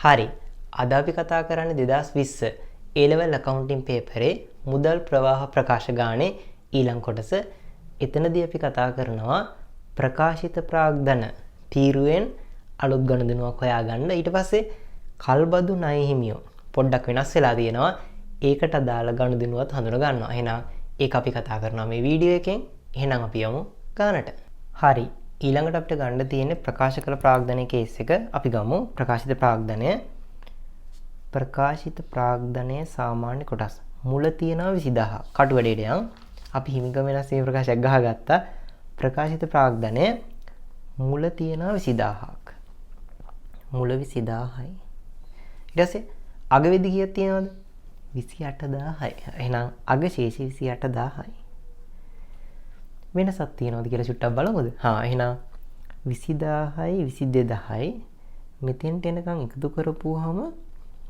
හරි. අද අපි කතා කරන්නේ 2020 A level accounting paperේ මුදල් ප්‍රවාහ ප්‍රකාශ ගානේ ඊළඟ කොටස. එතනදී අපි කතා කරනවා ප්‍රකාශිත ප්‍රාග්ධන තීරුවෙන් අලුත් ගනුදෙනුවක් හොයාගන්න. ඊට පස්සේ කල්බදු ණය හිමියෝ පොඩ්ඩක් වෙනස් වෙලා තියෙනවා. ඒකට අදාළ ගනුදෙනුවත් හඳුන ගන්නවා. එහෙනම් ඒක අපි කතා කරනවා මේ වීඩියෝ එකෙන්. එහෙනම් අපි යමු ගානට. හරි. ඊළඟට අපිට ගන්න තියෙන්නේ ප්‍රකාශ කළ ප්‍රාග්ධනයේ කේස් එක. අපි ගමු ප්‍රකාශිත ප්‍රාග්ධනය. ප්‍රකාශිත ප්‍රාග්ධනයේ සාමාන්‍ය කොටස්. මුල තියෙනවා 20000. කටු වැඩේට යන්. අපි හිමිකම වෙනස් මේ ප්‍රකාශයක් ගහගත්තා. ප්‍රකාශිත ප්‍රාග්ධනය මුල තියෙනවා 20000ක්. මුල 20000යි. ඊට පස්සේ අගවේදි කීයක් තියෙනවද? 28000යි. එහෙනම් අග ශේෂය 28000යි. වෙනසක් තියෙනවද කියලා චුට්ටක් බලමුද? එහෙනම් 20000යි 22000යි මෙතෙන්ට එනකන් එකතු කරපුවාම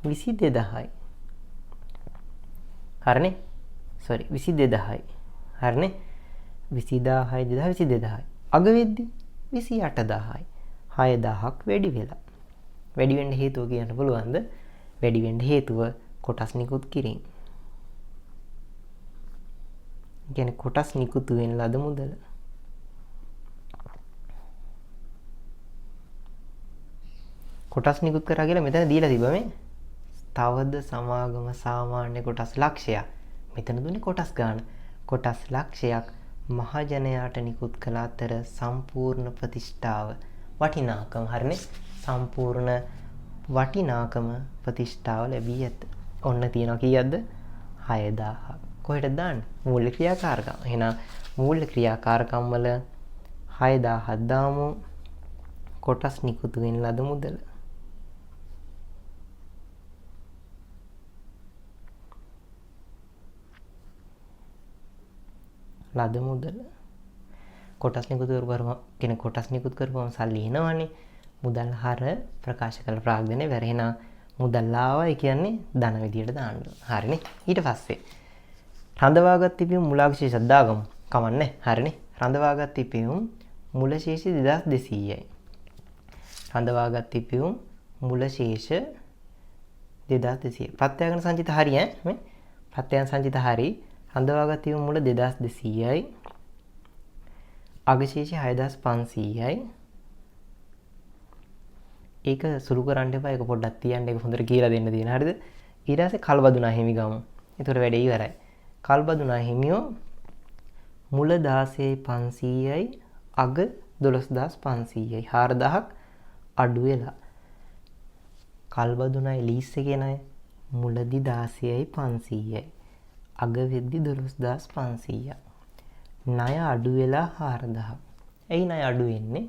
22000යි. හරිනේ? 22000යි. හරිනේ? 20000යි 22000යි. අග වෙද්දි 28000යි. 6000ක් වැඩි වෙලා. වැඩි වෙන්න හේතුව කියන්න පුළුවන්ද? වැඩි වෙන්න හේතුව කොටස් නිකුත් කිරීම. කියන්නේ කොටස් නිකුතු වෙන ලද මුදල. කොටස් නිකුත් කරා කියලා මෙතන දීලා තිබ්බ මේ. තවද සමාගම සාමාන්‍ය කොටස් ලක්ෂයක්. මෙතන දුන්නේ කොටස් ගන්න. කොටස් ලක්ෂයක් මහජනයාට නිකුත් කළ අතර සම්පූර්ණ ප්‍රතිෂ්ඨාව වටිනාකම හරිනේ. සම්පූර්ණ වටිනාකම ප්‍රතිෂ්ඨාව ලැබී ඇත. ඔන්න තියනවා කීයක්ද? 6000ක්. කොහෙටද දාන්නේ? මූල්‍ය ක්‍රියාකාරකම්. එහෙනම් මූල්‍ය ක්‍රියාකාරකම් වල 6000ක් දාමු. කොටස් නිකුතු වෙන ලද මුදල. ලද මුදල. කොටස් නිකුත් කරපුවම කියන කොටස් නිකුත් කරපුවම සල්ලි එනවනේ. මුදල් හර ප්‍රකාශ කළ ප්‍රාග්ධනය වැරහෙන මුදල් ආවයි කියන්නේ ධන විදියට දාන්න. හරිනේ. ඊට පස්සේ රඳවාගත් තිබීම මුලාශේෂයක් දාගමු. කමන්නේ. හරිනේ. රඳවාගත් තිබීම මුල ශේෂ 2200යි. රඳවාගත් තිබීම මුල ශේෂ 2200. ප්‍රත්‍යයන් සංචිත හරිය මේ. ප්‍රත්‍යයන් සංචිත හරි. රඳවාගත් තිබීම මුල 2200යි. අගශේෂය 6500යි. ඒක සුළු කරන්න එපා. ඒක පොඩ්ඩක් තියන්න. ඒක හොඳට කියලා දෙන්න තියෙන. හරිද? ඊට පස්සේ කල්බදු ණය හිමි ගමු. ඒතකොට වැඩේ ඉවරයි. කල්බදු ණය හිමියෝ මුල 16500යි අග 12500යි 4000ක් අඩු වෙලා. කල්බදු ණය ලීස් එකේ ණය මුලදි 16යි 500යි අග වෙද්දි 12500ක්. ණය අඩු වෙලා 4000ක්. එයි ණය අඩු වෙන්නේ?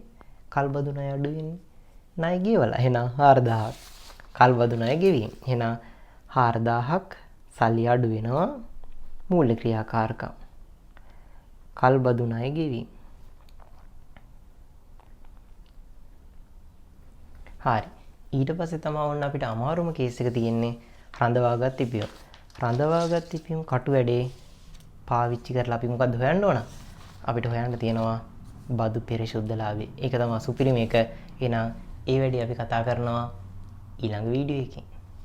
කල්බදු ණය අඩු වෙන්නේ ණය ගෙවලා. එහෙනම් 4000ක් කල්බදු ණය ගෙවීම. එහෙනම් 4000ක් සල්ලි අඩු වෙනවා මූල්‍ය ක්‍රියාකාරකම්. කල්බදු ණය ගෙවීම. හරි. ඊට පස්සේ තමයි ඔන්න අපිට අමාරුම කේස් එක තියෙන්නේ රඳවාගත් තිබීම. රඳවාගත් තිබීම කටු වැඩේ පාවිච්චි කරලා අපි මොකද්ද හොයන්න ඕන? අපිට හොයන්න තියෙනවා බදු පරිශුද්ධලාභය. ඒක තමයි සුපිරිම එක. එහෙනම් ඒ වැඩේ අපි කතා කරනවා ඊළඟ වීඩියෝ එකේ.